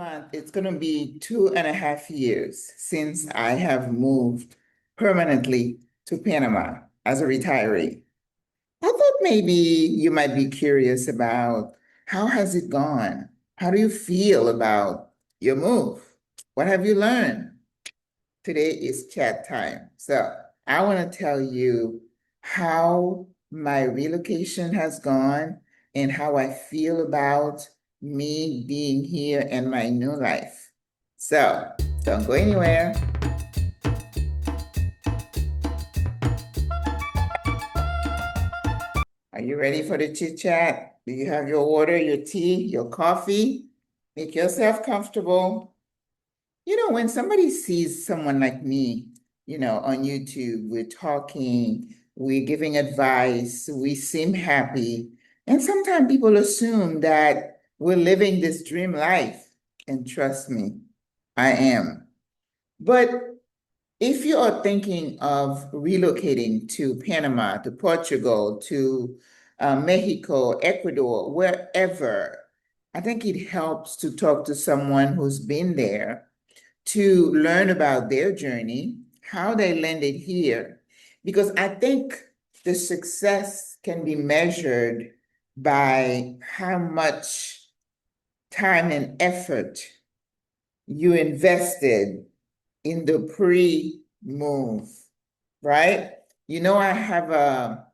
month, it's going to be 2.5 years since I have moved permanently to Panama as a retiree. I thought maybe you might be curious about how has it gone? How do you feel about your move? What have you learned? Today is chat time. So I want to tell you how my relocation has gone and how I feel about me being here and my new life. So don't go anywhere. Are you ready for the chit chat? Do you have your water, your tea, your coffee? Make yourself comfortable. When somebody sees someone like me, on YouTube, we're talking, we're giving advice, we seem happy. And sometimes people assume that we're living this dream life. And trust me, I am. But if you are thinking of relocating to Panama, to Portugal, to Mexico, Ecuador, wherever, I think it helps to talk to someone who's been there to learn about their journey, how they landed here, because I think the success can be measured by how much time and effort you invested in the pre-move, right? I have a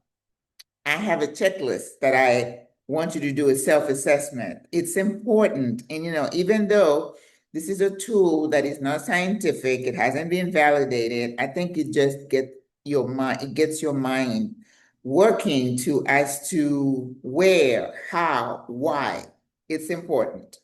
checklist that I want you to do a self-assessment. It's important. And even though this is a tool that is not scientific, it hasn't been validated, I think it just gets your mind working as to where, how, why. It's important.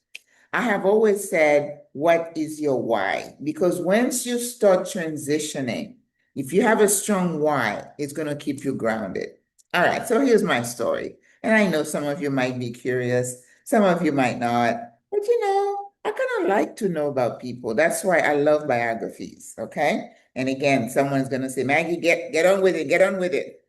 I have always said, what is your why? Because once you start transitioning, if you have a strong why, it's going to keep you grounded. All right, so here's my story. And I know some of you might be curious, some of you might not, but I kind of like to know about people. That's why I love biographies, okay? And again, someone's going to say, Maggie, get on with it, get on with it.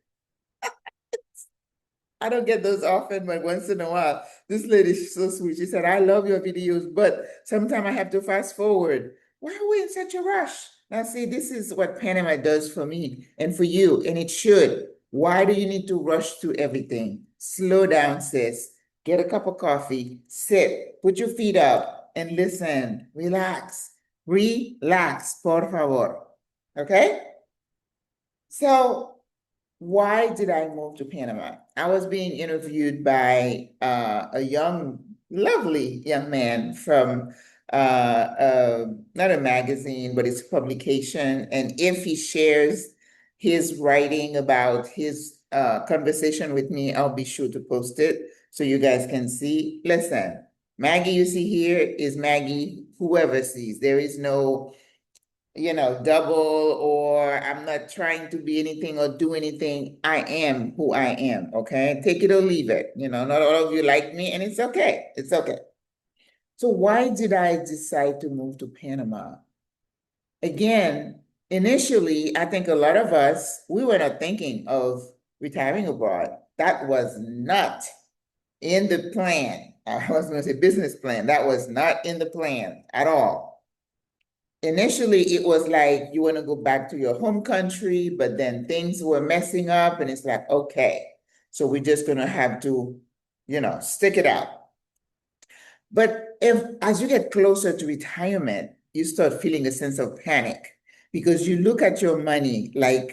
I don't get those often, but once in a while, this lady is so sweet. She said, I love your videos, but sometimes I have to fast forward. Why are we in such a rush? Now, see, this is what Panama does for me and for you, and it should. Why do you need to rush through everything? Slow down, sis. Get a cup of coffee, sit, put your feet up, and listen. Relax. Relax, por favor. Okay? So, why did I move to Panama? I was being interviewed by a lovely young man from not a magazine, but it's a publication. And if he shares his writing about his conversation with me, I'll be sure to post it so you guys can see. Listen, Maggie you see here is Maggie, whoever sees. There is no double, or I'm not trying to be anything or do anything. I am who I am, okay? Take it or leave it. Not all of you like me, and it's okay. It's okay. So why did I decide to move to Panama? Again, initially, I think a lot of us, we were not thinking of retiring abroad. That was not in the plan. I was going to say business plan. That was not in the plan at all. Initially, it was like you want to go back to your home country, but then things were messing up, and it's like, okay, so we're just going to have to, stick it out. But as you get closer to retirement, you start feeling a sense of panic because you look at your money like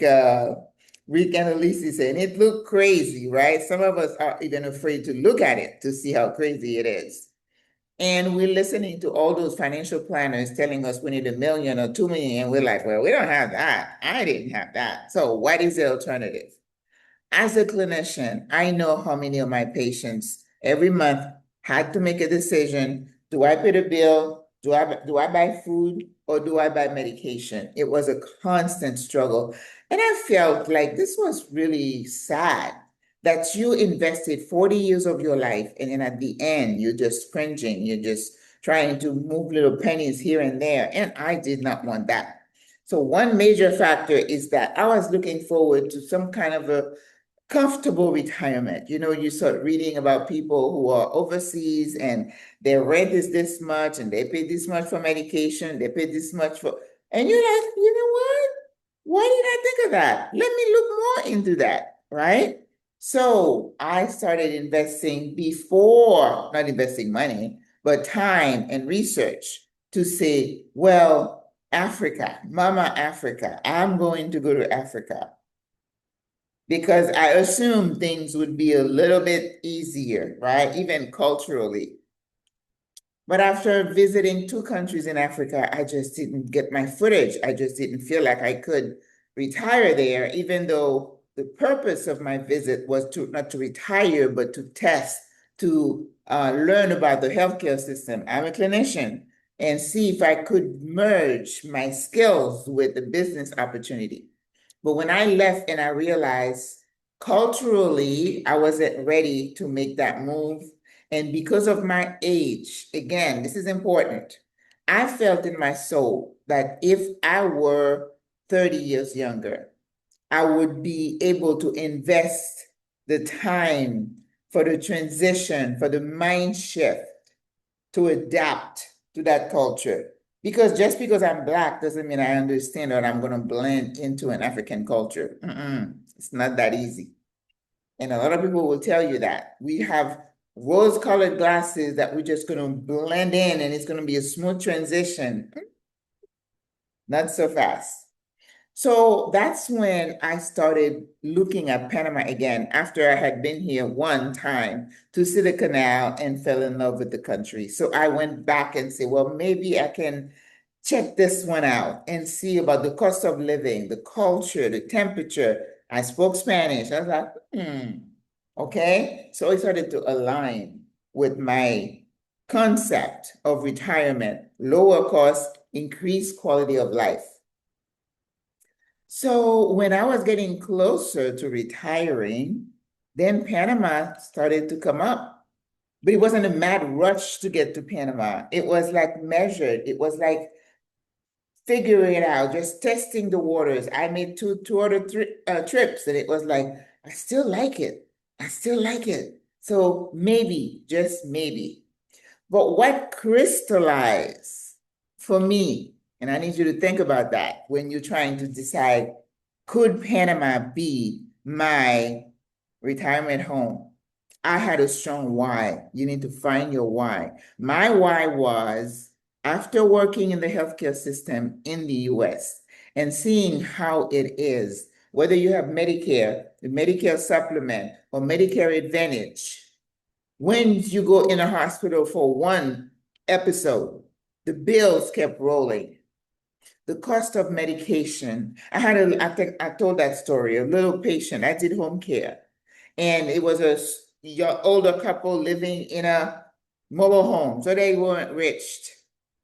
Rick and Elise said, and it looked crazy, right? Some of us are even afraid to look at it to see how crazy it is. And we're listening to all those financial planners telling us we need 1 million or 2 million. And we're like, well, we don't have that. I didn't have that. So what is the alternative? As a clinician, I know how many of my patients every month had to make a decision. Do I pay the bill? Do I buy food, or do I buy medication? It was a constant struggle. And I felt like this was really sad that you invested 40 years of your life, and then at the end, you're just cringing. You're just trying to move little pennies here and there. And I did not want that. So one major factor is that I was looking forward to some kind of comfortable retirement. You know, you start reading about people who are overseas and their rent is this much and they pay this much for medication, they pay this much for, and you're like, you know what? Why did I think of that? Let me look more into that, right? So I started investing before, not investing money, but time and research to say, well, Africa, Mama Africa, I'm going to go to Africa because I assumed things would be a little bit easier, right? Even culturally. But after visiting 2 countries in Africa, I just didn't get my footage. I just didn't feel like I could retire there, even though the purpose of my visit was to not to retire, but to test, to learn about the healthcare system. I'm a clinician, and see if I could merge my skills with the business opportunity. But when I left and I realized culturally, I wasn't ready to make that move. And because of my age, again, this is important. I felt in my soul that if I were 30 years younger, I would be able to invest the time for the transition, for the mind shift to adapt to that culture. Because just because I'm Black doesn't mean I understand or I'm going to blend into an African culture. It's not that easy. And a lot of people will tell you that. We have rose-colored glasses that we're just going to blend in and it's going to be a smooth transition. Not so fast. So that's when I started looking at Panama again after I had been here one time to see the canal and fell in love with the country. So I went back and said, well, maybe I can check this one out and see about the cost of living, the culture, the temperature. I spoke Spanish. I was like, okay. So I started to align with my concept of retirement, lower cost, increased quality of life. So when I was getting closer to retiring, then Panama started to come up. But it wasn't a mad rush to get to Panama. It was like measured. It was like figuring it out, just testing the waters. I made two other trips, and it was like, I still like it. I still like it. So maybe, just maybe. But what crystallized for me, and I need you to think about that when you're trying to decide, could Panama be my retirement home? I had a strong why. You need to find your why. My why was after working in the healthcare system in the US and seeing how it is, whether you have Medicare, the Medicare supplement, or Medicare Advantage, when you go in a hospital for one episode, the bills kept rolling. The cost of medication. I think I told that story, a little patient. I did home care, and it was a your older couple living in a mobile home, so they weren't rich.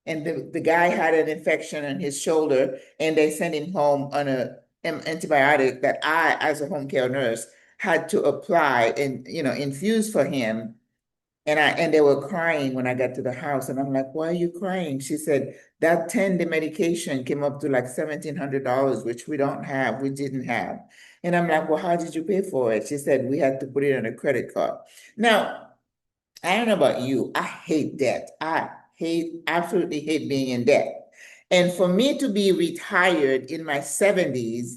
And the guy had an infection in his shoulder, and they sent him home on an antibiotic that I, as a home care nurse, had to apply and infuse for him. And they were crying when I got to the house, and I'm like, why are you crying? She said that 10-day medication came up to like $1,700, which we didn't have. And I'm like, well, how did you pay for it? She said we had to put it on a credit card. Now, I don't know about you. I hate debt. Absolutely hate being in debt. And for me to be retired in my 70s,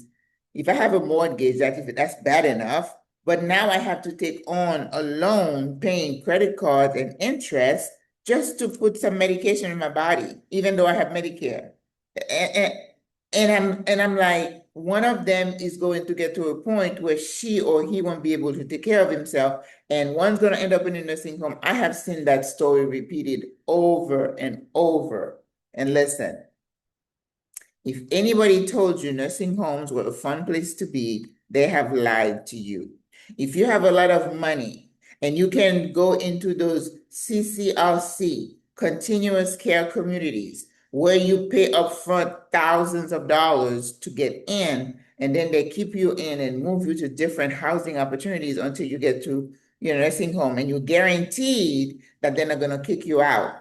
if I have a mortgage, that's bad enough. But now I have to take on a loan, paying credit cards and interest just to put some medication in my body, even though I have Medicare. And, and I'm like, one of them is going to get to a point where she or he won't be able to take care of himself, and one's going to end up in a nursing home. I have seen that story repeated over and over. And listen, if anybody told you nursing homes were a fun place to be, they have lied to you. If you have a lot of money and you can go into those CCRC, continuous care communities, where you pay upfront thousands of dollars to get in, and then they keep you in and move you to different housing opportunities until you get to your nursing home, and you're guaranteed that they're not going to kick you out.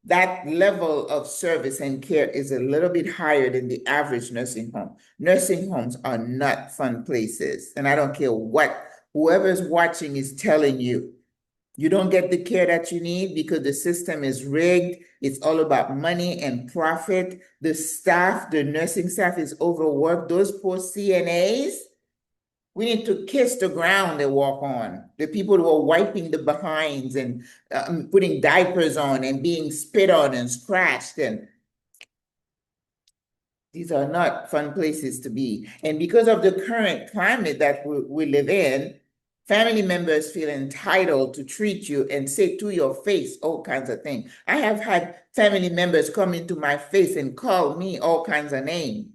That level of service and care is a little bit higher than the average nursing home. Nursing homes are not fun places, and I don't care what Whoever's watching is telling you. You don't get the care that you need because the system is rigged. It's all about money and profit. The staff, the nursing staff is overworked. Those poor CNAs, we need to kiss the ground they walk on. The people who are wiping the behinds and putting diapers on and being spit on and scratched. And these are not fun places to be. And because of the current climate that we live in, family members feel entitled to treat you and say to your face all kinds of things. I have had family members come into my face and call me all kinds of names.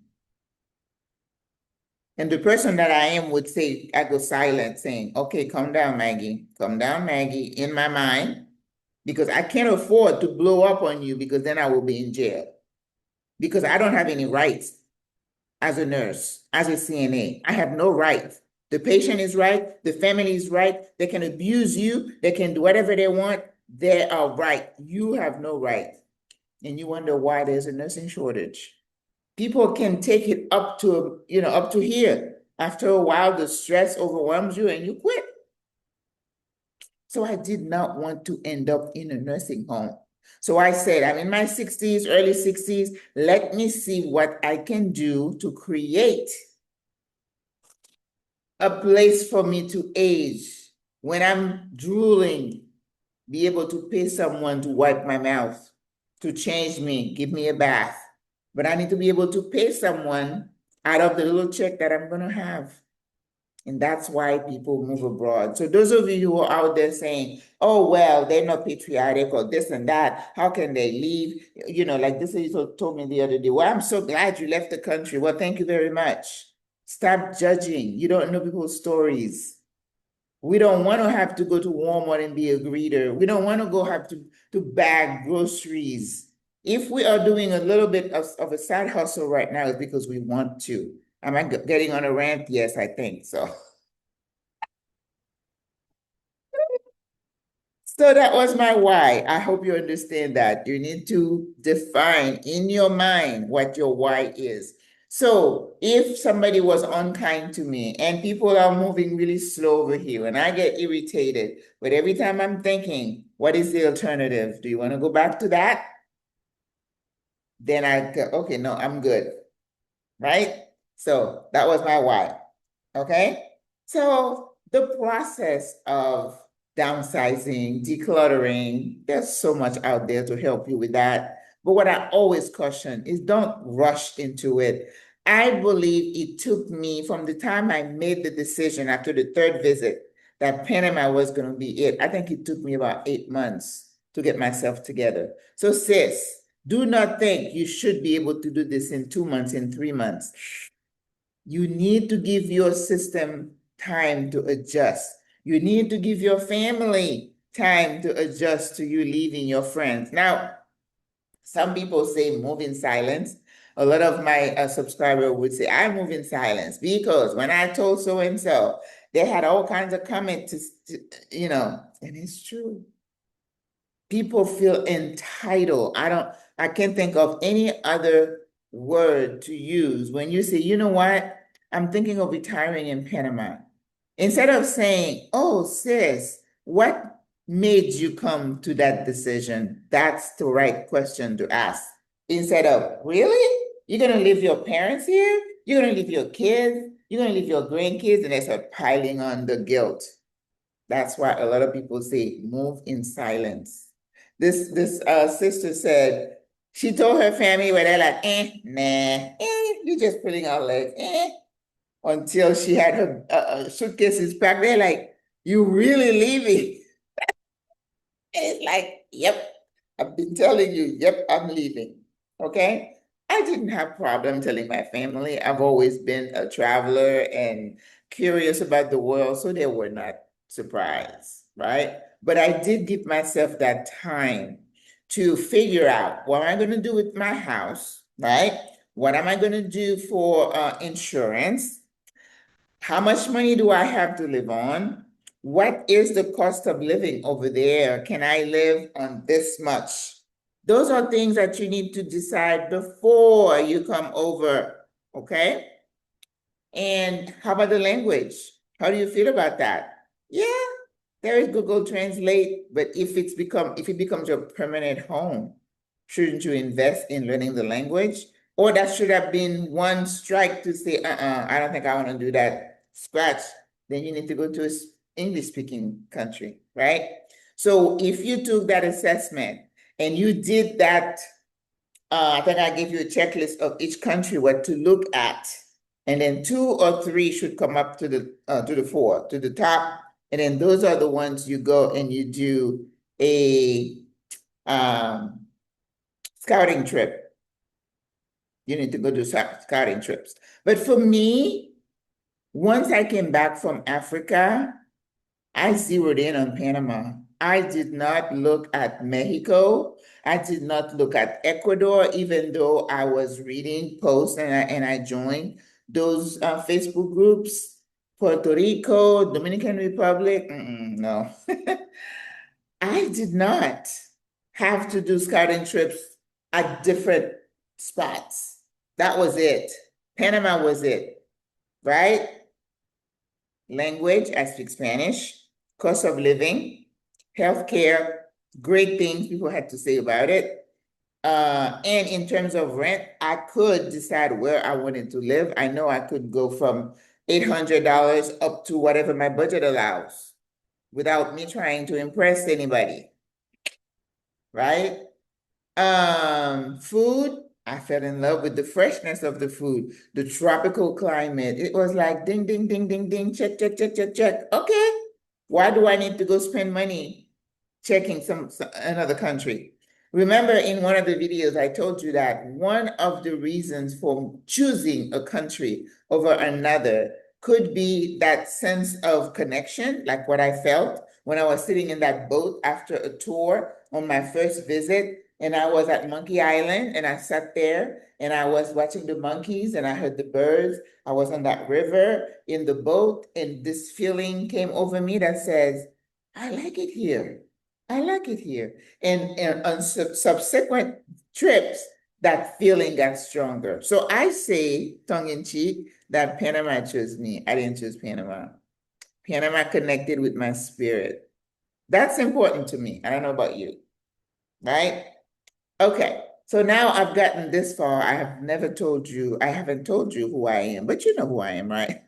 And the person that I am would say, I go silent saying, okay, calm down, Maggie. Calm down, Maggie, in my mind, because I can't afford to blow up on you because then I will be in jail. Because I don't have any rights as a nurse, as a CNA. I have no rights. The patient is right, the family is right, they can abuse you, they can do whatever they want, they are right. You have no right. And you wonder why there's a nursing shortage. People can take it up to, up to here. After a while, the stress overwhelms you and you quit. So I did not want to end up in a nursing home. So I said, I'm in my 60s, early 60s. Let me see what I can do to create a place for me to age. When I'm drooling, be able to pay someone to wipe my mouth, to change me, give me a bath. But I need to be able to pay someone out of the little check that I'm going to have. And that's why people move abroad. So those of you who are out there saying, oh, well, they're not patriotic or this and that, how can they leave? Like this lady told me the other day, well, I'm so glad you left the country. Well, thank you very much. Stop judging. You don't know people's stories. We don't want to have to go to Walmart and be a greeter. We don't want to have to bag groceries. If we are doing a little bit of a side hustle right now, it's because we want to. Am I getting on a rant? Yes, I think so. So that was my why. I hope you understand that. You need to define in your mind what your why is. So if somebody was unkind to me and people are moving really slow over here and I get irritated, but every time I'm thinking, what is the alternative? Do you want to go back to that? Then I go, okay, no, I'm good. Right? So that was my why. Okay? So the process of downsizing, decluttering, there's so much out there to help you with that. But what I always caution is don't rush into it. I believe it took me from the time I made the decision after the third visit that Panama was going to be it. I think it took me about 8 months to get myself together. So sis, do not think you should be able to do this in 2 months, in 3 months. You need to give your system time to adjust. You need to give your family time to adjust to you leaving your friends. Now, some people say move in silence. A lot of my subscribers would say, I move in silence because when I told so-and-so, they had all kinds of comments, and it's true. People feel entitled. I can't think of any other word to use when you say, you know what? I'm thinking of retiring in Panama. Instead of saying, oh, sis, what made you come to that decision? That's the right question to ask. Instead of, really? You're going to leave your parents here? You're going to leave your kids? You're going to leave your grandkids? And they start piling on the guilt. That's why a lot of people say, move in silence. This sister said, she told her family where they're like, you're just pulling our legs, until she had her suitcases packed. They're like, you really leaving? And it's like, yep, I've been telling you, yep, I'm leaving, okay? I didn't have problem telling my family. I've always been a traveler and curious about the world, so they were not surprised, right? But I did give myself that time to figure out what am I going to do with my house, right? What am I going to do for insurance? How much money do I have to live on? What is the cost of living over there? Can I live on this much? Those are things that you need to decide before you come over, okay? And how about the language? How do you feel about that? Yeah, there is Google Translate, but if it becomes your permanent home, shouldn't you invest in learning the language? Or that should have been one strike to say, I don't think I want to do that. Scratch. Then you need to go to an English-speaking country, right? So if you took that assessment and you did that, I think I gave you a checklist of each country what to look at, and then 2 or 3 should come up to the fore, to the top, and then those are the ones you go and you do a scouting trip. You need to go do scouting trips. But for me, once I came back from Africa, I zeroed in on Panama. I did not look at Mexico. I did not look at Ecuador, even though I was reading posts and I joined those Facebook groups. Puerto Rico, Dominican Republic, no. I did not have to do scouting trips at different spots. That was it. Panama was it, right? Language, I speak Spanish. Cost of living, healthcare, great things people had to say about it. And in terms of rent, I could decide where I wanted to live. I know I could go from $800 up to whatever my budget allows without me trying to impress anybody, right? Food, I fell in love with the freshness of the food, the tropical climate. It was like ding, ding, ding, ding, ding, check, check, check, check, check. Okay, why do I need to go spend money checking another country? Remember in one of the videos, I told you that one of the reasons for choosing a country over another could be that sense of connection, like what I felt when I was sitting in that boat after a tour on my first visit. And I was at Monkey Island and I sat there and I was watching the monkeys and I heard the birds. I was on that river in the boat and this feeling came over me that says, I like it here. I like it here. And on subsequent trips, that feeling got stronger. So I say, tongue in cheek, that Panama chose me. I didn't choose Panama. Panama connected with my spirit. That's important to me. I don't know about you, right? Okay, so now I've gotten this far. I haven't told you who I am, but you know who I am, right?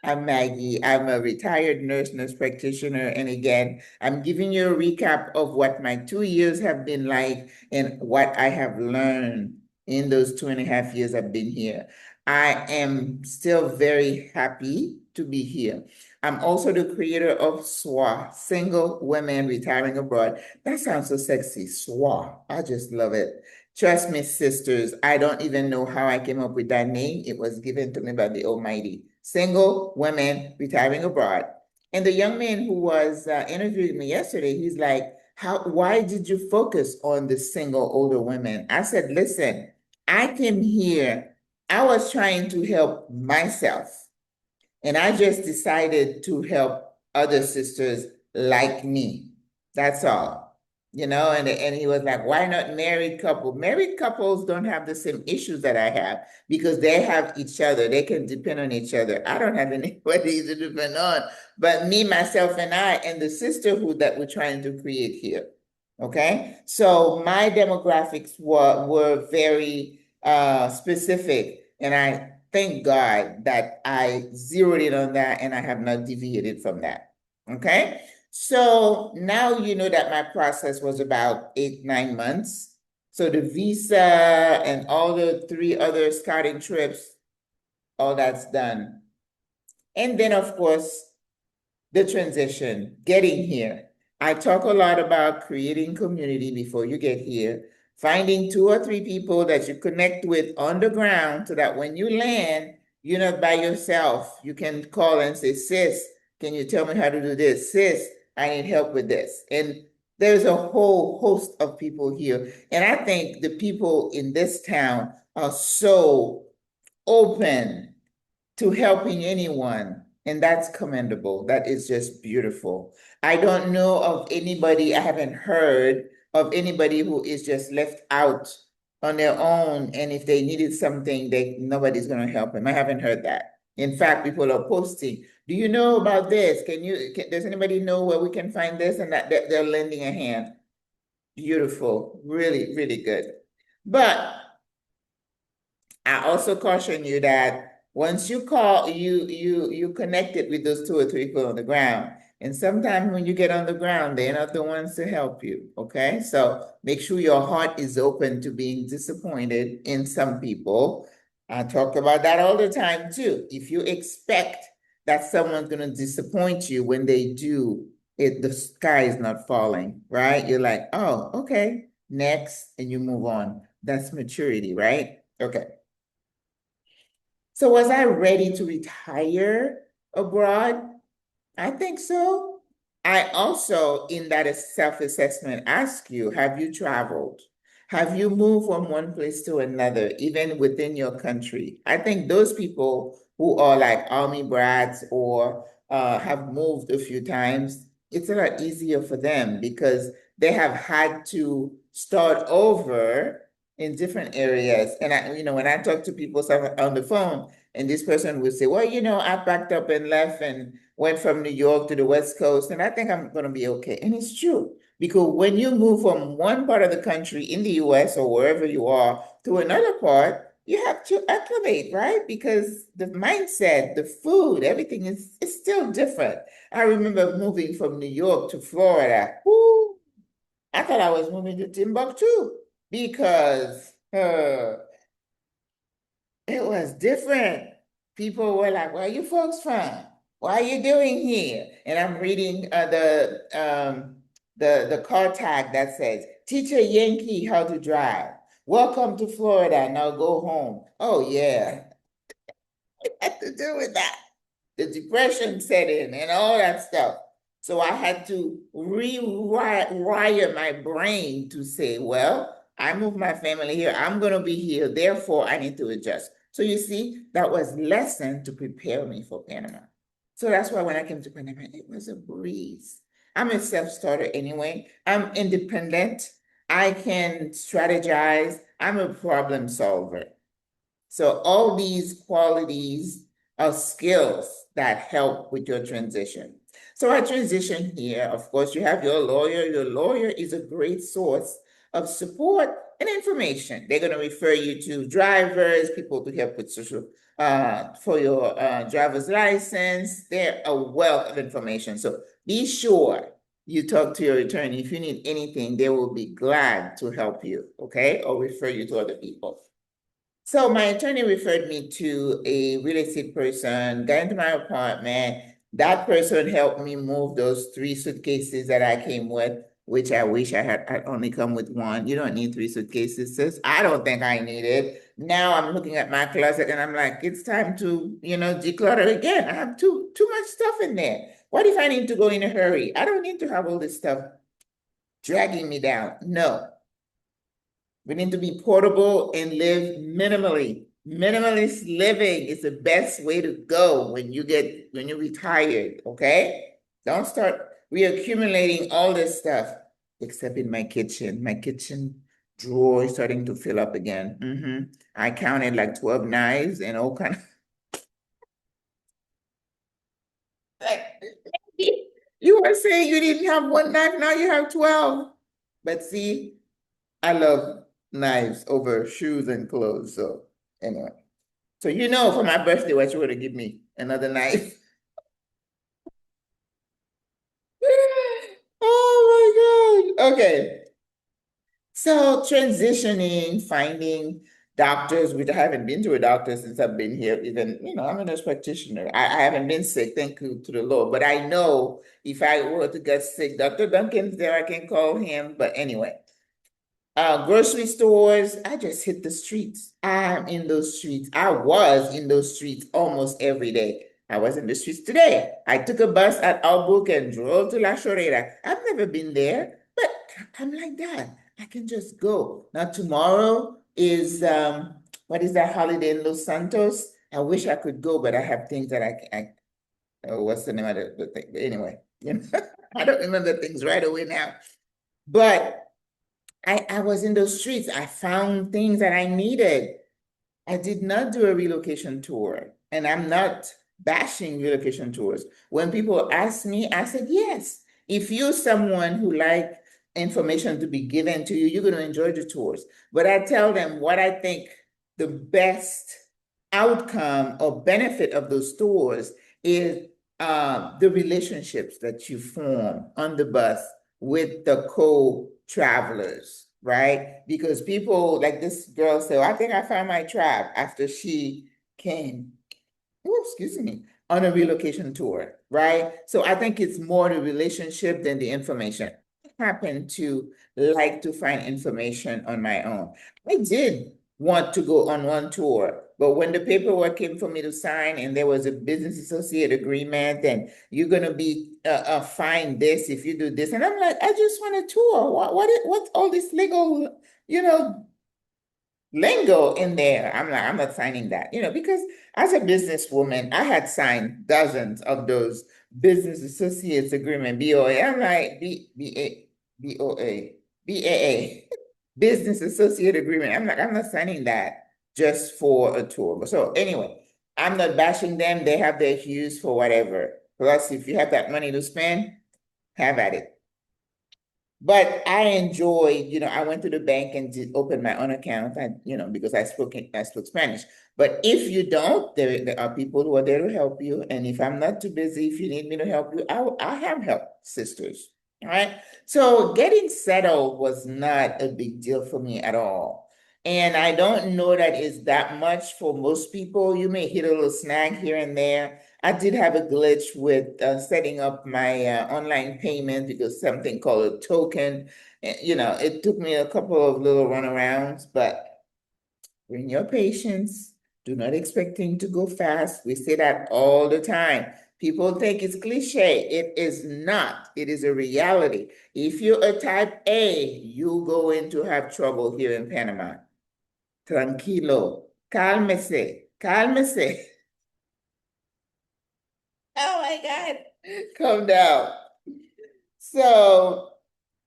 I'm Maggie. I'm a retired nurse practitioner. And again, I'm giving you a recap of what my 2 years have been like and what I have learned in those 2.5 years I've been here. I am still very happy to be here. I'm also the creator of SWRA, Single Women Retiring Abroad. That sounds so sexy, SWRA. I just love it. Trust me, sisters, I don't even know how I came up with that name. It was given to me by the Almighty. Single Women Retiring Abroad. And the young man who was interviewing me yesterday, he's like, why did you focus on the single older women? I said, listen, I came here, I was trying to help myself. And I just decided to help other sisters like me. That's all. You know, and he was like, why not married couple? Married couples don't have the same issues that I have because they have each other. They can depend on each other. I don't have anybody to depend on, but me, myself, and I, and the sisterhood that we're trying to create here. Okay. So my demographics were very specific, and I thank God that I zeroed in on that and I have not deviated from that. Okay. So now you know that my process was about 8, 9 months. So the visa and all the 3 other scouting trips, all that's done. And then of course, the transition, getting here. I talk a lot about creating community before you get here, finding 2 or 3 people that you connect with on the ground so that when you land, you're not by yourself. You can call and say, sis, can you tell me how to do this? Sis, I need help with this. And there's a whole host of people here. And I think the people in this town are so open to helping anyone. And that's commendable. That is just beautiful. I don't know of anybody, I haven't heard of anybody who is just left out on their own. And if they needed something, nobody's going to help them. I haven't heard that. In fact, people are posting, Do you know about this? Does anybody know where we can find this? And that they're lending a hand. Beautiful, really, really good. But I also caution you that once you call, you connect it with those two or three people on the ground. And sometimes when you get on the ground, they're not the ones to help you. Okay. So make sure your heart is open to being disappointed in some people. I talk about that all the time too. If you expect that someone's going to disappoint you when they do, the sky is not falling, right? You're like, oh, okay, next, and you move on. That's maturity, right? Okay. So was I ready to retire abroad? I think so. I also, in that self-assessment, ask you, have you traveled? Have you moved from one place to another, even within your country? I think those people who are like army brats or have moved a few times, it's a lot easier for them because they have had to start over in different areas. And when I talk to people on the phone, and this person would say, well, I packed up and left and went from New York to the West Coast, and I think I'm going to be okay. And it's true, because when you move from one part of the country in the US or wherever you are to another part, you have to acclimate, right? Because the mindset, the food, everything is still different. I remember moving from New York to Florida. Woo, I thought I was moving to Timbuktu because it was different. People were like, where are you folks from? What are you doing here? And I'm reading the car tag that says, teach a Yankee how to drive. Welcome to Florida. Now go home. Oh yeah. It had to do with that. The depression set in and all that stuff. So I had to rewire my brain to say, well, I moved my family here. I'm going to be here. Therefore, I need to adjust. So you see, that was lesson to prepare me for Panama. So that's why when I came to Panama, it was a breeze. I'm a self-starter anyway. I'm independent. I can strategize. I'm a problem solver. So all these qualities are skills that help with your transition. So I transition here. Of course, you have your lawyer. Your lawyer is a great source of support and information. They're going to refer you to drivers, people to help with social for your driver's license. They're a wealth of information. So be sure you talk to your attorney. If you need anything, they will be glad to help you, okay? Or refer you to other people. So my attorney referred me to a real estate person, got into my apartment. That person helped me move those 3 suitcases that I came with, which I wish I'd only come with one. You don't need 3 suitcases, sis. I don't think I need it. Now I'm looking at my closet and I'm like, it's time to, declutter again. I have too much stuff in there. What if I need to go in a hurry? I don't need to have all this stuff dragging me down. No. We need to be portable and live minimally. Minimalist living is the best way to go when you're retired, okay? Don't start reaccumulating all this stuff, except in my kitchen. My kitchen drawer is starting to fill up again. I counted like 12 knives and all kind of you were saying you didn't have one knife, now you have 12. But see, I love knives over shoes and clothes. So anyway, so for my birthday what you would have given me another knife. Oh my God. Okay. So transitioning, finding doctors, which I haven't been to a doctor since I've been here. Even, I'm a nurse practitioner. I haven't been sick, thank you to the Lord. But I know if I were to get sick, Dr. Duncan's there, I can call him. But anyway. Grocery stores, I just hit the streets. I'm in those streets. I was in those streets almost every day. I was in the streets today. I took a bus at Albuquerque and drove to La Chorrera. I've never been there, but I'm like that. I can just go. Now tomorrow is what is that holiday in Los Santos? I wish I could go, but I have things that what's the name of the thing? But anyway, I don't remember things right away now. But I was in those streets. I found things that I needed. I did not do a relocation tour, and I'm not bashing relocation tours. When people ask me, I said, yes. If you're someone who like information to be given to you, you're going to enjoy the tours. But I tell them what I think the best outcome or benefit of those tours is the relationships that you form on the bus with the co-travelers, right? Because people like this girl said, I think I found my tribe after she came, oh, excuse me, on a relocation tour, right? So I think it's more the relationship than the information. I happen to like to find information on my own. I did want to go on one tour, but when the paperwork came for me to sign and there was a business associate agreement and you're going to be fined this if you do this, and I'm like, I just want a tour. What's all this legal, you know, lingo in there? I'm like, I'm not signing that, because as a businesswoman, I had signed dozens of those business associates agreement, BOA. I'm like, BOA, BAA, business associate agreement. I'm like, I'm not signing that just for a tour. So anyway, I'm not bashing them. They have their hues for whatever. Plus, if you have that money to spend, have at it. But I enjoyed, I went to the bank and did open my own account, and because I spoke Spanish. But if you don't, there are people who are there to help you. And if I'm not too busy, if you need me to help you, I have help, sisters. All right. So getting settled was not a big deal for me at all. And I don't know that is that much for most people. You may hit a little snag here and there. I did have a glitch with setting up my online payment because something called a token. It took me a couple of little runarounds, but bring your patience. Do not expect things to go fast. We say that all the time. People think it's cliche. It is not. It is a reality. If you're a type A, you're going to have trouble here in Panama. Tranquilo. Cálmese. Cálmese. Oh my God. Calm down. So,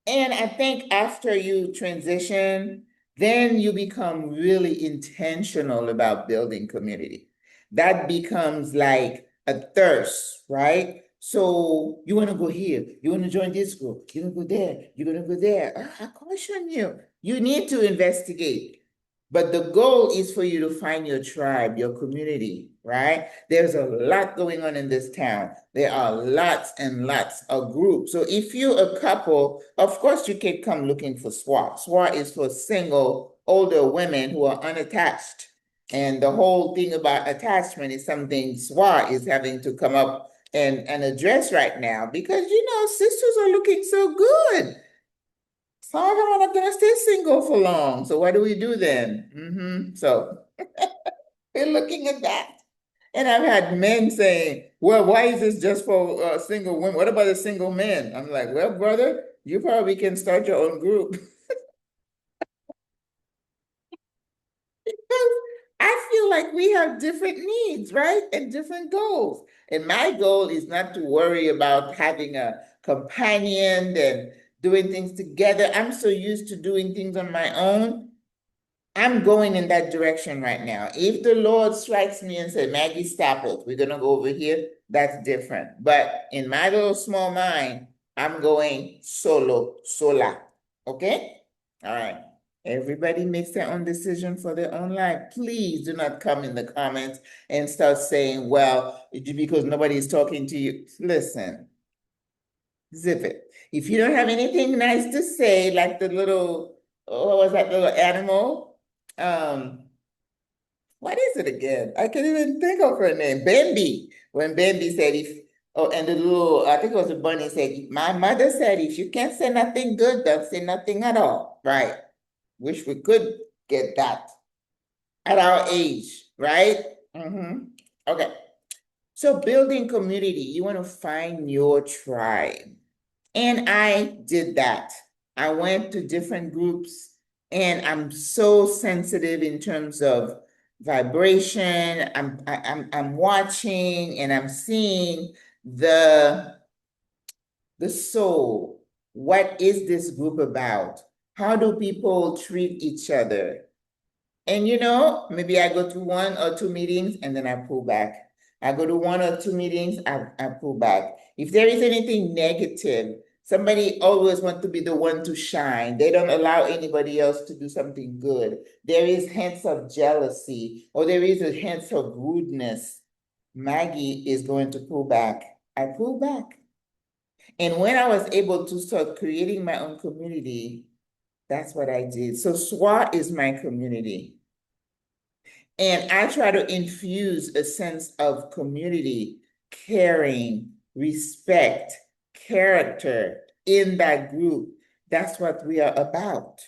and I think after you transition, then you become really intentional about building community. That becomes like a thirst, right? So you want to go here, you want to join this group, you want to go there, you're going to go there. I caution you. You need to investigate. But the goal is for you to find your tribe, your community, right? There's a lot going on in this town. There are lots and lots of groups. So if you're a couple, of course you can come looking for SWRA. SWRA is for single older women who are unattached. And the whole thing about attachment is something SWRA is having to come up and address right now because, sisters are looking so good. Some of them are not going to stay single for long. So what do we do then? So we're looking at that. And I've had men saying, well, why is this just for single women? What about the single men? I'm like, well, brother, you probably can start your own group. I feel like we have different needs, right? And different goals. And my goal is not to worry about having a companion and doing things together. I'm so used to doing things on my own. I'm going in that direction right now. If the Lord strikes me and says, Maggie, stop it, we're going to go over here, that's different. But in my little small mind, I'm going solo, sola. Okay? All right. Everybody makes their own decision for their own life. Please do not come in the comments and start saying, well, because nobody is talking to you. Listen, zip it. If you don't have anything nice to say, like the little, what was that little animal? What is it again? I can't even think of her name. Bambi. When Bambi said, and the little, I think it was a bunny said, my mother said, if you can't say nothing good, don't say nothing at all. Right. Wish we could get that at our age, right? Okay. So building community, you want to find your tribe. And I did that. I went to different groups and I'm so sensitive in terms of vibration. I'm watching and I'm seeing the soul. What is this group about? How do people treat each other? And maybe I go to one or two meetings and then I pull back I go to 1 or 2 meetings, I pull back. If there is anything negative, somebody always wants to be the one to shine. They don't allow anybody else to do something good. There is hints of jealousy, or there is a hint of rudeness. Maggie is going to pull back. I pull back. And when I was able to start creating my own community, that's what I did. So SWRA is my community. And I try to infuse a sense of community, caring, respect, character in that group. That's what we are about.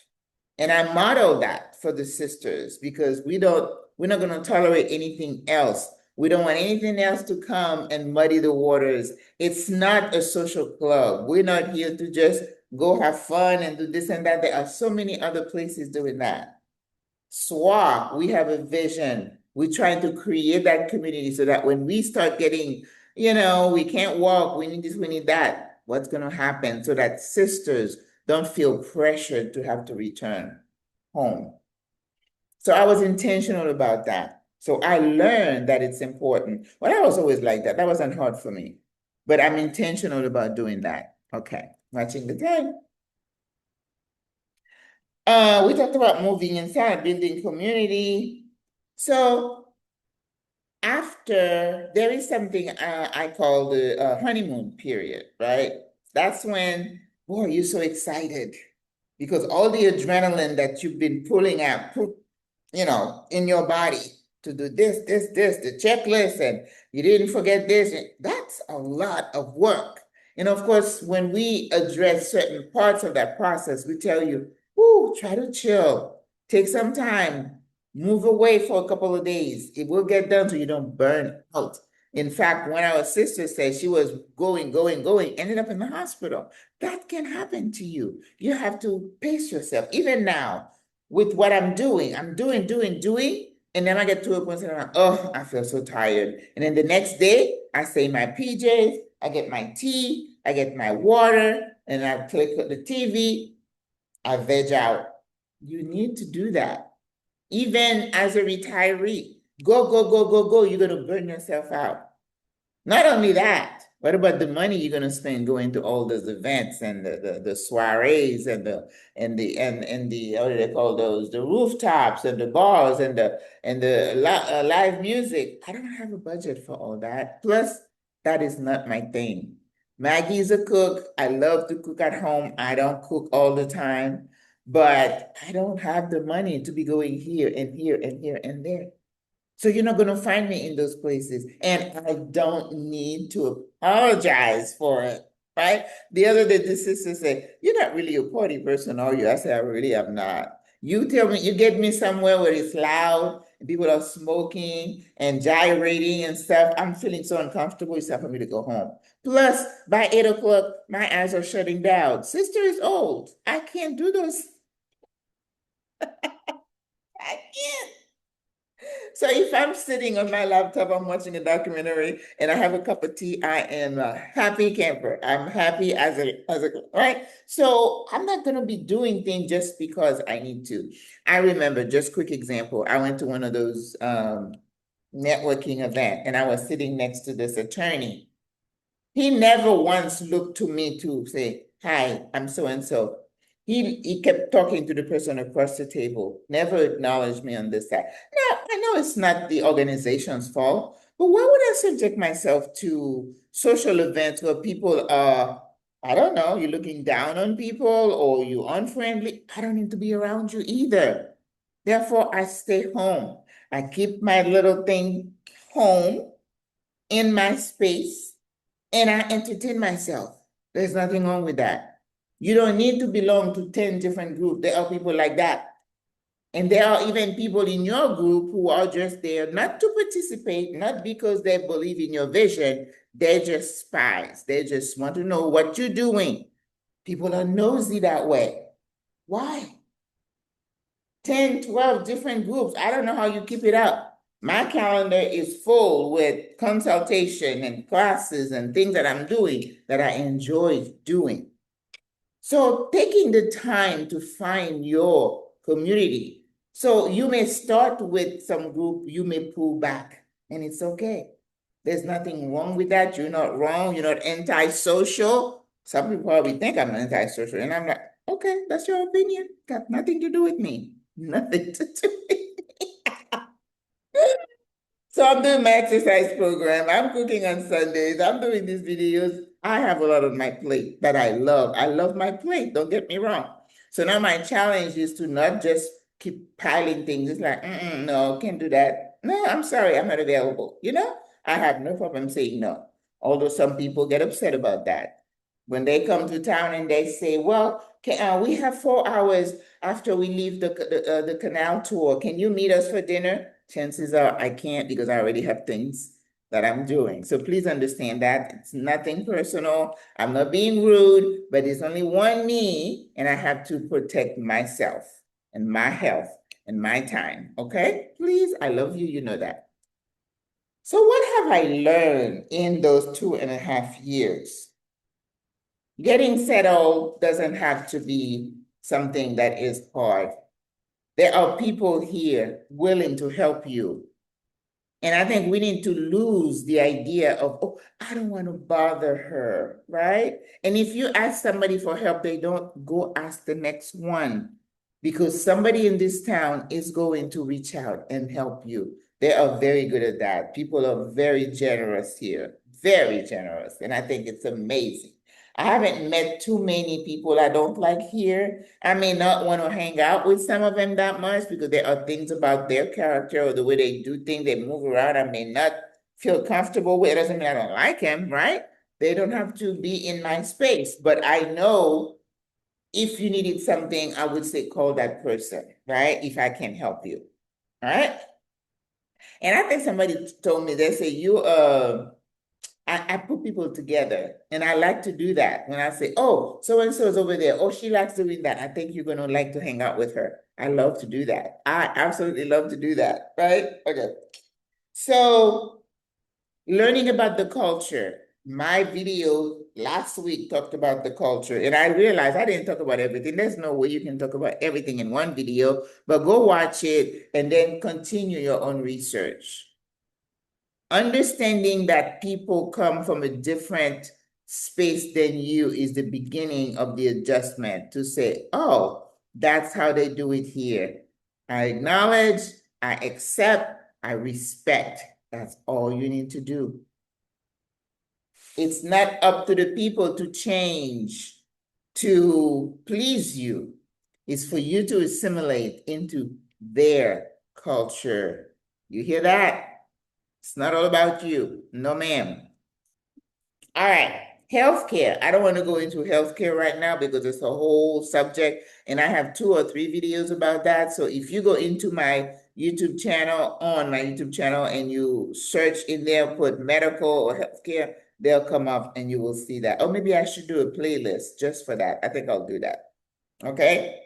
And I model that for the sisters because we're not going to tolerate anything else. We don't want anything else to come and muddy the waters. It's not a social club. We're not here to just go have fun and do this and that. There are so many other places doing that. SWRA, we have a vision. We're trying to create that community so that when we start getting, we can't walk, we need this, we need that, what's going to happen so that sisters don't feel pressured to have to return home. So I was intentional about that. So I learned that it's important. Well, I was always like that. That wasn't hard for me. But I'm intentional about doing that. Okay, watching the time. We talked about moving inside, building community. So after, there is something I call the honeymoon period, right? That's when, boy, you're so excited because all the adrenaline that you've been pulling out, in your body to do this, the checklist, and you didn't forget this. That's a lot of work. And of course, when we address certain parts of that process, we tell you, try to chill, take some time, move away for a couple of days. It will get done so you don't burn out. In fact, when our sister said she was going, ended up in the hospital, that can happen to you. You have to pace yourself. Even now, with what I'm doing, and then I get to a point where I'm like, oh, I feel so tired. And then the next day, I say my PJs, I get my tea, I get my water, and I click on the TV, I veg out. You need to do that. Even as a retiree, go, you're going to burn yourself out. Not only that, what about the money you're going to spend going to all those events and the soirees and the what do they call those, the rooftops and the bars and the live music? I don't have a budget for all that. Plus, that is not my thing. Maggie's a cook. I love to cook at home. I don't cook all the time, but I don't have the money to be going here and here and here and there. So you're not going to find me in those places. And I don't need to apologize for it, right? The other day, the sister said, you're not really a party person, are you? I said, I really am not. You tell me, you get me somewhere where it's loud and people are smoking and gyrating and stuff. I'm feeling so uncomfortable. It's time for me to go home. Plus, by 8 o'clock, my eyes are shutting down. Sister is old. I can't do those. I can't. So if I'm sitting on my laptop, I'm watching a documentary and I have a cup of tea, I am a happy camper. I'm happy as a, right? So I'm not going to be doing things just because I need to. I remember, just quick example, I went to one of those networking event and I was sitting next to this attorney. He never once looked to me to say, hi, I'm so-and-so. He kept talking to the person across the table, never acknowledged me on this side. Now, I know it's not the organization's fault, but why would I subject myself to social events where people are, I don't know, you're looking down on people or you're unfriendly? I don't need to be around you either. Therefore, I stay home. I keep my little thing home in my space and I entertain myself. There's nothing wrong with that. You don't need to belong to 10 different groups. There are people like that. And there are even people in your group who are just there not to participate, not because they believe in your vision. They're just spies. They just want to know what you're doing. People are nosy that way. Why? 10, 12 different groups. I don't know how you keep it up. My calendar is full with consultation and classes and things that I'm doing that I enjoy doing. So taking the time to find your community. So you may start with some group, you may pull back, and it's okay. There's nothing wrong with that. You're not wrong. You're not antisocial. Some people probably think I'm antisocial. And I'm like, okay, that's your opinion. Got nothing to do with me. Nothing to do with me. So I'm doing my exercise program. I'm cooking on Sundays. I'm doing these videos. I have a lot on my plate that I love. I love my plate. Don't get me wrong. So now my challenge is to not just keep piling things. It's like, no, can't do that. No, I'm sorry, I'm not available. I have no problem saying no. Although some people get upset about that. When they come to town and they say, well, we have 4 hours after we leave the canal tour. Can you meet us for dinner? Chances are I can't because I already have things that I'm doing. So please understand that it's nothing personal. I'm not being rude, but it's only one me, and I have to protect myself and my health and my time. Okay? Please, I love you. You know that. So what have I learned in those 2.5 years? Getting settled doesn't have to be something that is hard. There are people here willing to help you. And I think we need to lose the idea of, oh, I don't want to bother her, right? And if you ask somebody for help, they don't go ask the next one because somebody in this town is going to reach out and help you. They are very good at that. People are very generous here, very generous. And I think it's amazing. I haven't met too many people I don't like here. I may not want to hang out with some of them that much because there are things about their character or the way they do things, they move around, I may not feel comfortable with. It doesn't mean I don't like them, right? They don't have to be in my space. But I know if you needed something, I would say call that person, right? If I can help you. All right. And I think somebody told me, they say, I put people together, and I like to do that. When I say, oh, so-and-so is over there. Oh, she likes doing that. I think you're going to like to hang out with her. I love to do that. I absolutely love to do that, right? Okay. So learning about the culture. My video last week talked about the culture, and I realized I didn't talk about everything. There's no way you can talk about everything in one video, but go watch it and then continue your own research. Understanding that people come from a different space than you is the beginning of the adjustment to say, oh, that's how they do it here. I acknowledge, I accept, I respect. That's all you need to do. It's not up to the people to change, to please you. It's for you to assimilate into their culture. You hear that? It's not all about you. No, ma'am. All right. Healthcare. I don't want to go into healthcare right now because it's a whole subject, and I have 2 or 3 videos about that. So if you go into my YouTube channel, and you search in there, put medical or healthcare, they'll come up and you will see that. Or maybe I should do a playlist just for that. I think I'll do that. Okay.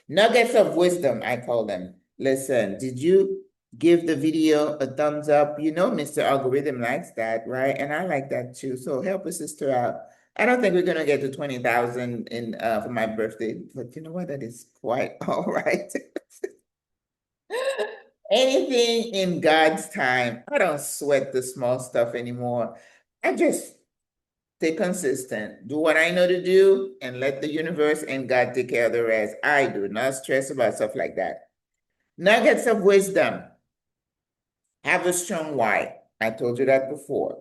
Nuggets of wisdom, I call them. Listen, did you give the video a thumbs up? You know, Mr. Algorithm likes that, right? And I like that too. So help a sister out. I don't think we're gonna get to 20,000 in for my birthday, but you know what? That is quite all right. Anything in God's time. I don't sweat the small stuff anymore. I just stay consistent. Do what I know to do and let the universe and God take care of the rest. I do not stress about stuff like that. Nuggets of wisdom. Have a strong why. I told you that before.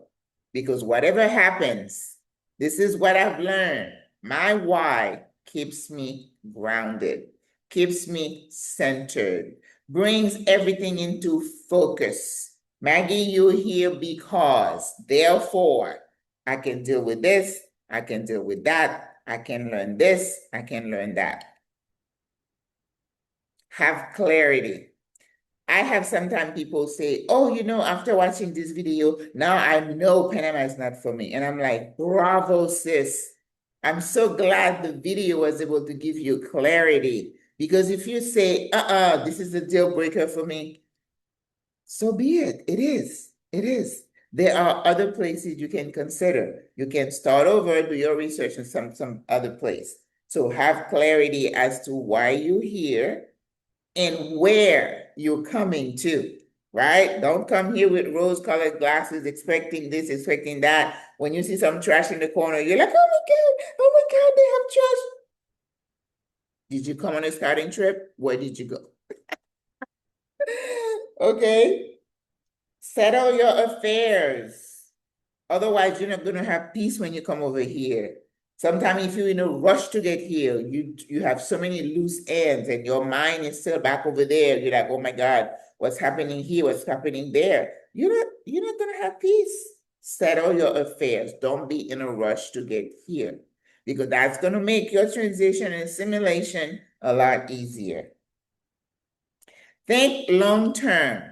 Because whatever happens, this is what I've learned. My why keeps me grounded, keeps me centered, brings everything into focus. Maggie, you're here because, therefore, I can deal with this, I can deal with that, I can learn this, I can learn that. Have clarity. I have sometimes people say, oh, after watching this video, now I know Panama is not for me. And I'm like, bravo, sis. I'm so glad the video was able to give you clarity. Because if you say, this is a deal breaker for me, so be it. It is. It is. There are other places you can consider. You can start over, do your research in some other place. So have clarity as to why you're here and where you're coming to. right? Don't come here with rose-colored glasses, expecting this, expecting that. When you see some trash in the corner, you're like, oh my God, they have trash. Did you come on a scouting trip? Where did you go? Okay. Settle your affairs. Otherwise, you're not going to have peace when you come over here. Sometimes if you're in a rush to get here, you have so many loose ends and your mind is still back over there. You're like, oh my God, what's happening here? What's happening there? You're not going to have peace. Settle your affairs. Don't be in a rush to get here because that's going to make your transition and assimilation a lot easier. Think long term.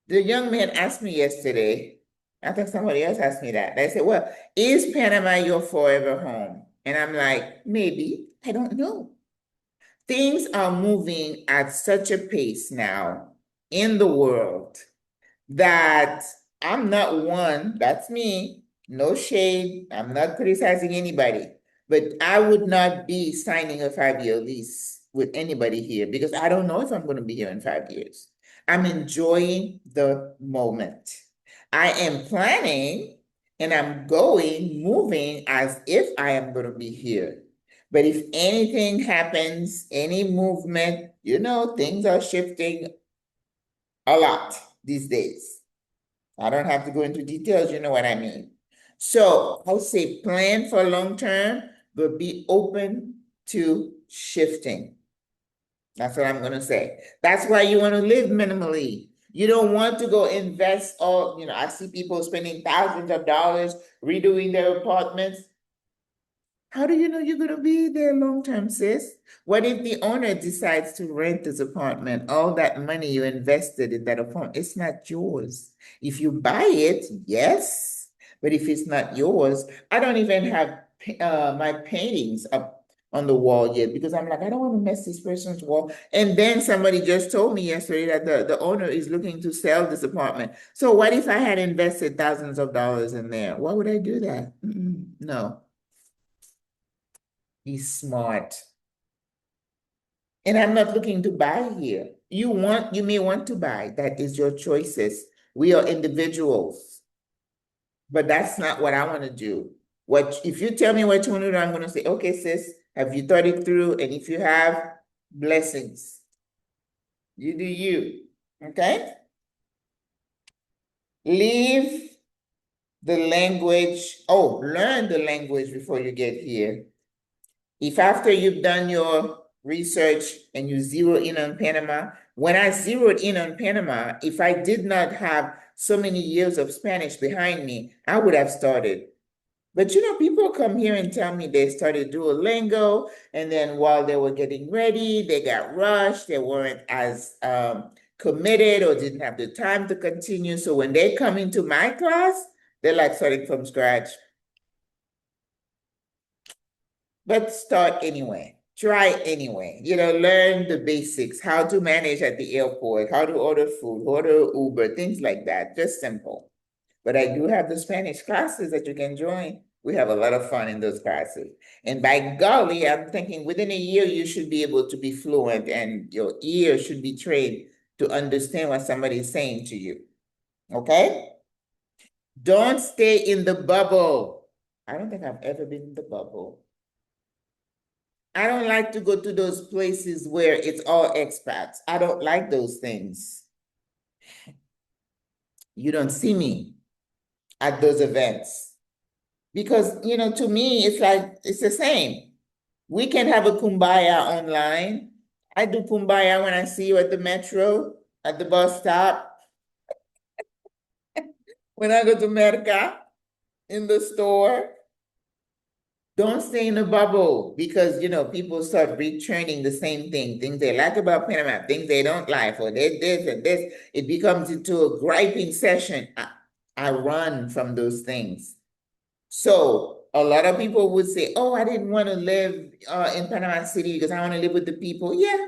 The young man asked me yesterday, I think somebody else asked me that. They said, well, is Panama your forever home? And I'm like, maybe, I don't know. Things are moving at such a pace now in the world that I'm not one, that's me, no shade, I'm not criticizing anybody, but I would not be signing a 5-year lease with anybody here because I don't know if I'm going to be here in 5 years. I'm enjoying the moment. I am planning and I'm moving as if I am going to be here. But if anything happens, any movement, things are shifting a lot these days. I don't have to go into details, you know what I mean. So I'll say plan for long term, but be open to shifting. That's what I'm going to say. That's why you want to live minimally. You don't want to go invest all, I see people spending thousands of dollars redoing their apartments. How do you know you're going to be there long term, sis? What if the owner decides to rent this apartment? All that money you invested in that apartment, it's not yours. If you buy it, yes. But if it's not yours, I don't even have my paintings up on the wall yet because I'm like, I don't want to mess this person's wall. And then somebody just told me yesterday that the owner is looking to sell this apartment. So what if I had invested thousands of dollars in there? Why would I do that? No. Be smart. And I'm not looking to buy here. You may want to buy. That is your choices. We are individuals. But that's not what I want to do. If you tell me what you want to do, I'm going to say, okay, sis, have you thought it through? And if you have, blessings. You do you. Okay? Leave the language. Learn the language before you get here. If after you've done your research and you zero in on Panama, when I zeroed in on Panama, if I did not have so many years of Spanish behind me, I would have started. But people come here and tell me they started Duolingo, and then while they were getting ready, they got rushed, they weren't as committed or didn't have the time to continue. So when they come into my class, they're like starting from scratch. But start anyway. Try anyway. Learn the basics, how to manage at the airport, how to order food, order Uber, things like that. Just simple. But I do have the Spanish classes that you can join. We have a lot of fun in those classes. And by golly, I'm thinking within a year, you should be able to be fluent and your ear should be trained to understand what somebody is saying to you. Okay? Don't stay in the bubble. I don't think I've ever been in the bubble. I don't like to go to those places where it's all expats. I don't like those things. You don't see me at those events because, to me, it's like, it's the same. We can have a kumbaya online. I do kumbaya when I see you at the metro, at the bus stop, when I go to Merca, in the store. Don't stay in a bubble because, people start returning the same things they like about Panama, things they don't like, or they this and this. It becomes into a griping session. I run from those things. So a lot of people would say, oh, I didn't want to live in Panama City because I want to live with the people. Yeah,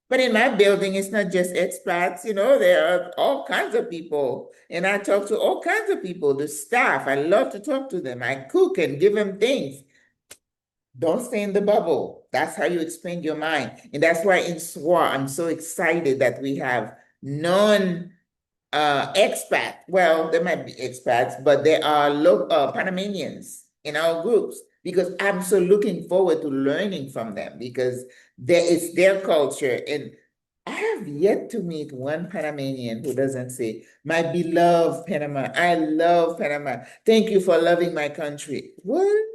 but in my building, it's not just expats, there are all kinds of people. And I talk to all kinds of people, the staff. I love to talk to them. I cook and give them things. Don't stay in the bubble. That's how you expand your mind. And that's why in SWRA, I'm so excited that we have expat. Well, there might be expats, but there are Panamanians in our groups because I'm so looking forward to learning from them because it's their culture. And I have yet to meet one Panamanian who doesn't say, "My beloved Panama, I love Panama. Thank you for loving my country." What?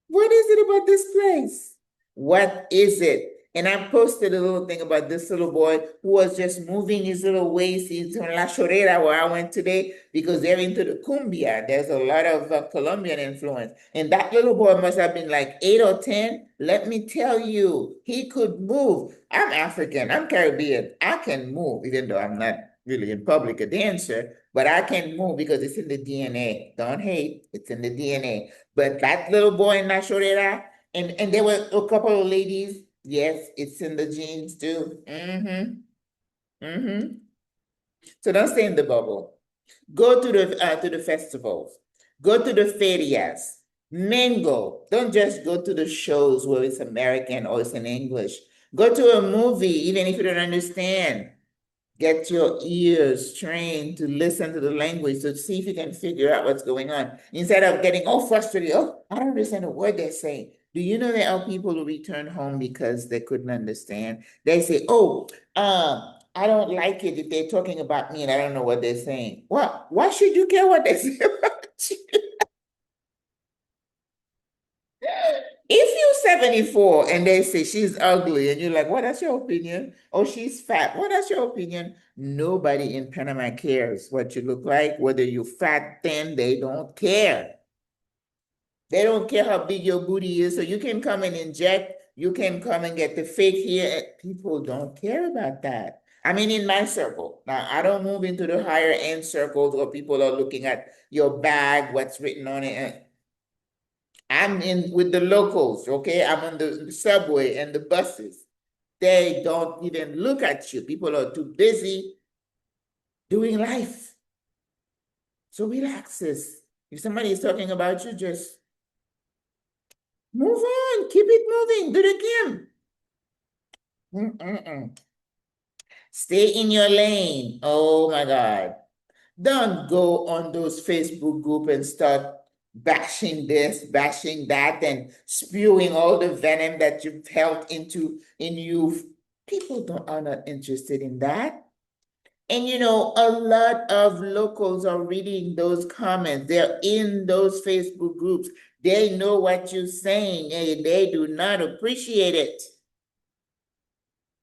What is it about this place? What is it? And I posted a little thing about this little boy who was just moving his little waist into La Chorera where I went today because they're into the cumbia. There's a lot of Colombian influence. And that little boy must have been like 8 or 10. Let me tell you, he could move. I'm African, I'm Caribbean. I can move, even though I'm not really in public a dancer, but I can move because it's in the DNA. Don't hate, it's in the DNA. But that little boy in La Chorera, and there were a couple of ladies. Yes, it's in the genes too. So don't stay in the bubble. Go to the festivals. Go to the ferias. Mingle. Don't just go to the shows where it's American or it's in English. Go to a movie, even if you don't understand. Get your ears trained to listen to the language to see if you can figure out what's going on instead of getting all frustrated. Oh, I don't understand a word they're saying. Do you know there are people who return home because they couldn't understand? They say, "Oh, I don't like it if they're talking about me and I don't know what they're saying." Well, why should you care what they say about you? If you're 74 and they say she's ugly and you're like, "What, that's your opinion?" Or she's fat. What, that's your opinion? Nobody in Panama cares what you look like, whether you're fat, thin, they don't care. They don't care how big your booty is. So you can come and inject, you can come and get the fake hair. People don't care about that. I mean, in my circle. Now, I don't move into the higher end circles where people are looking at your bag, what's written on it. I'm in with the locals, okay? I'm on the subway and the buses. They don't even look at you. People are too busy doing life. So relax, sis. If somebody is talking about you, just move on. Keep it moving. Do the game. Stay in your lane. Oh my God. Don't go on those Facebook group and start bashing this, bashing that, and spewing all the venom that you've held in you. People are not interested in that. And you know, a lot of locals are reading those comments. They're in those Facebook groups. They know what you're saying and they do not appreciate it.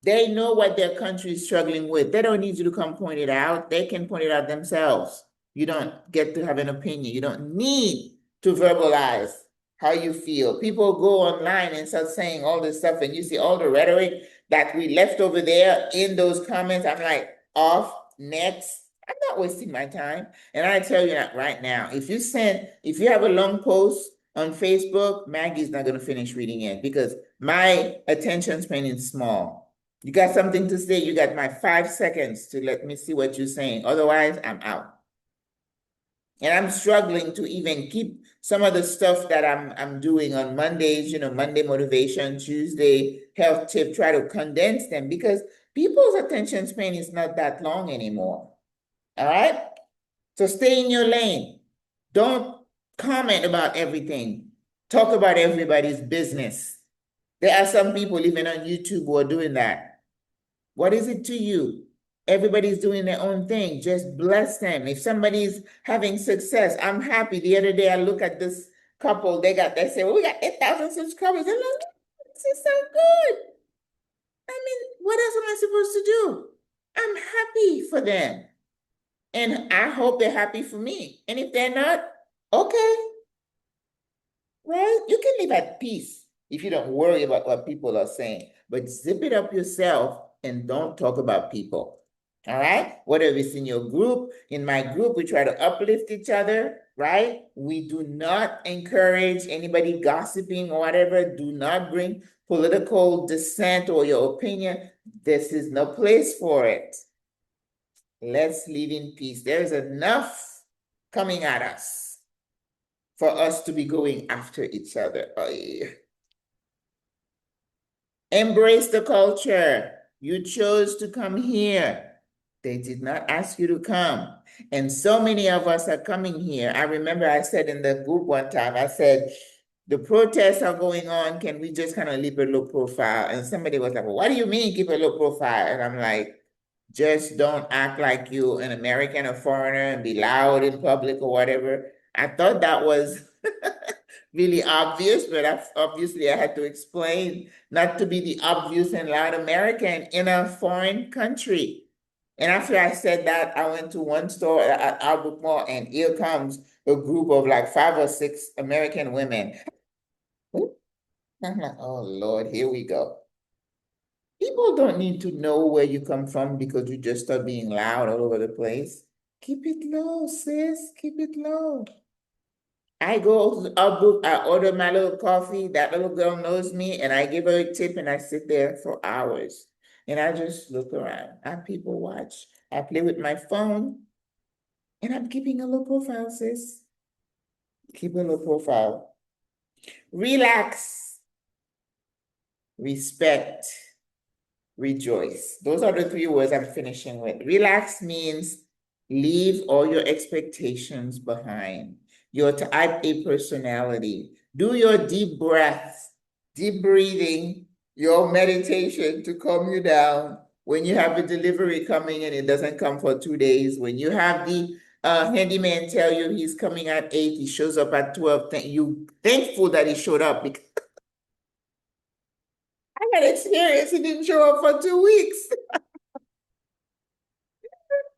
They know what their country is struggling with. They don't need you to come point it out. They can point it out themselves. You don't get to have an opinion. You don't need to verbalize how you feel. People go online and start saying all this stuff, and you see all the rhetoric that we left over there in those comments. I'm like, off, next. I'm not wasting my time. And I tell you that right now, if you have a long post on Facebook, Maggie's not going to finish reading it because my attention span is small. You got something to say, you got my 5 seconds to let me see what you're saying. Otherwise, I'm out. And I'm struggling to even keep some of the stuff that I'm doing on Mondays, you know, Monday motivation, Tuesday health tip, try to condense them because people's attention span is not that long anymore. All right? So stay in your lane. Don't comment about everything. Talk about everybody's business. There are some people even on YouTube who are doing that. What is it to you? Everybody's doing their own thing. Just bless them. If somebody's having success, I'm happy. The other day I look at this couple, they say, well, we got 8,000 subscribers. I'm like, this is so good. I mean, what else am I supposed to do? I'm happy for them. And I hope they're happy for me. And if they're not, okay, right? You can live at peace if you don't worry about what people are saying. But zip it up yourself and don't talk about people. All right? Whether it's in your group, in my group, we try to uplift each other, right? We do not encourage anybody gossiping or whatever. Do not bring political dissent or your opinion. This is no place for it. Let's live in peace. There is enough coming at us for us to be going after each other. Embrace the culture. You chose to come here. They did not ask you to come. And so many of us are coming here. I remember I said in the group one time, I said, the protests are going on. Can we just kind of leave a low profile? And somebody was like, well, what do you mean keep a low profile? And I'm like, just don't act like you an American or foreigner and be loud in public or whatever. I thought that was really obvious, but obviously I had to explain not to be the obvious and loud American in a foreign country. And after I said that, I went to one store at Albert Mall, and here comes a group of like 5 or 6 American women. I'm like, oh Lord, here we go. People don't need to know where you come from because you just start being loud all over the place. Keep it low, sis. Keep it low. I go to Outbook, I order my little coffee. That little girl knows me, and I give her a tip, and I sit there for hours. And I just look around. I people watch. I play with my phone, and I'm keeping a low profile, sis. Keep a low profile. Relax, respect, rejoice. Those are the 3 words I'm finishing with. Relax means leave all your expectations behind. Your type A personality. Do your deep breaths, deep breathing, your meditation to calm you down. When you have a delivery coming and it doesn't come for 2 days, when you have the handyman tell you he's coming at 8, he shows up at 12, you thankful that he showed up because I got experience, he didn't show up for 2 weeks.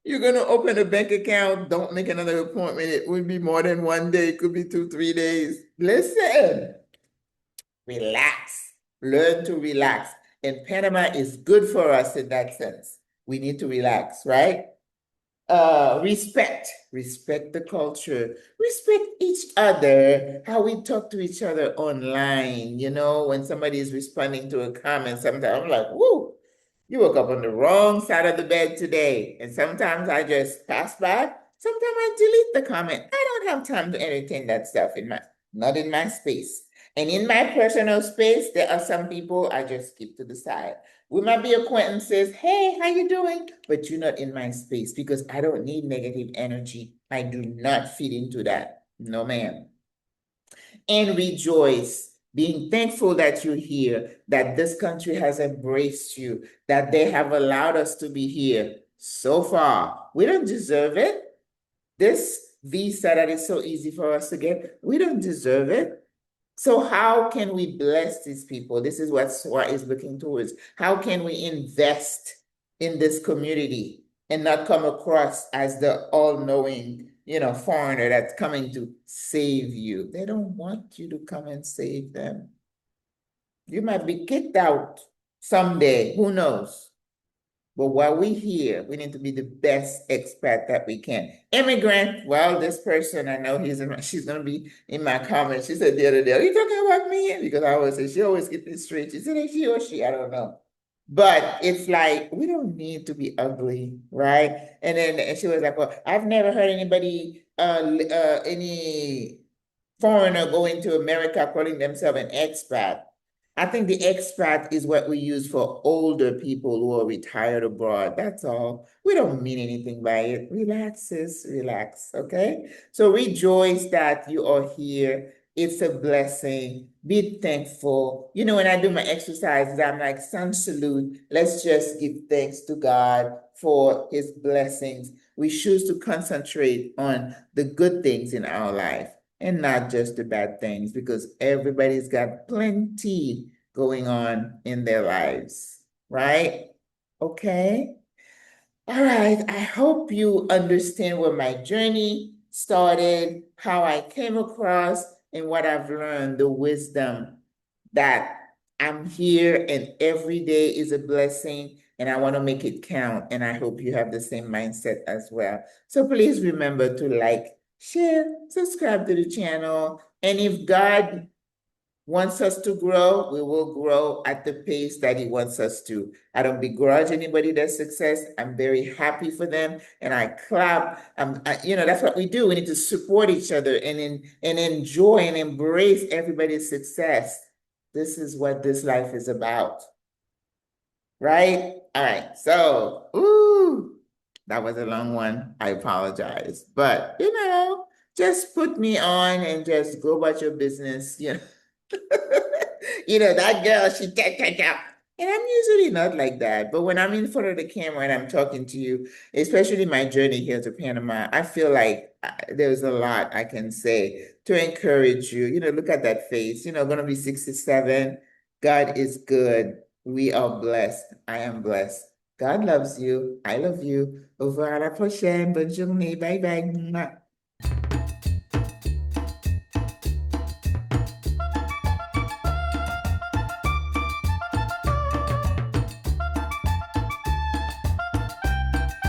You're gonna open a bank account, don't make another appointment. It would be more than 1 day, it could be 2, 3 days. Listen, relax, learn to relax. And Panama is good for us in that sense. We need to relax, right? Respect the culture, respect each other, how we talk to each other online. You know, when somebody is responding to a comment, sometimes I'm like, whoo, you woke up on the wrong side of the bed today. And sometimes I just pass by. Sometimes I delete the comment. I don't have time to entertain that stuff not in my space. And in my personal space, there are some people I just keep to the side. We might be acquaintances. Hey, how you doing? But you're not in my space because I don't need negative energy. I do not feed into that. No, ma'am. And rejoice, being thankful that you're here, that this country has embraced you, that they have allowed us to be here so far. We don't deserve it. This visa that is so easy for us to get, we don't deserve it. So how can we bless these people? This is what SWRA is looking towards. How can we invest in this community and not come across as the all-knowing, foreigner that's coming to save you? They don't want you to come and save them. You might be kicked out someday, who knows? But while we're here, we need to be the best expat that we can. Immigrant, well, this person, I know she's going to be in my comments. She said the other day, are you talking about me? Because I always say, she always gets it straight. She said, is she or she? I don't know. But it's like, we don't need to be ugly, right? And she was like, well, I've never heard anybody, any foreigner going to America calling themselves an expat. I think the expat is what we use for older people who are retired abroad. That's all. We don't mean anything by it. Relax, sis, relax, okay? So rejoice that you are here. It's a blessing. Be thankful. You know, when I do my exercises, I'm like, sun salute. Let's just give thanks to God for his blessings. We choose to concentrate on the good things in our life and not just the bad things, because everybody's got plenty going on in their lives, right? Okay. All right. I hope you understand where my journey started, how I came across, and what I've learned, the wisdom that I'm here and every day is a blessing and I want to make it count. And I hope you have the same mindset as well. So please remember to like, share, subscribe to the channel. And if God wants us to grow, we will grow at the pace that he wants us to. I don't begrudge anybody their success. I'm very happy for them and I clap. That's what we do. We need to support each other and enjoy and embrace everybody's success. This is what this life is about. Right? All right. So, That was a long one. I apologize. But, just put me on and just go about your business. That girl, she take, take out. And I'm usually not like that. But when I'm in front of the camera and I'm talking to you, especially my journey here to Panama, I feel like there's a lot I can say to encourage you. Look at that face. Going to be 67. God is good. We are blessed. I am blessed. God loves you. I love you. Au revoir à la prochaine. Bonne journée. Bye bye.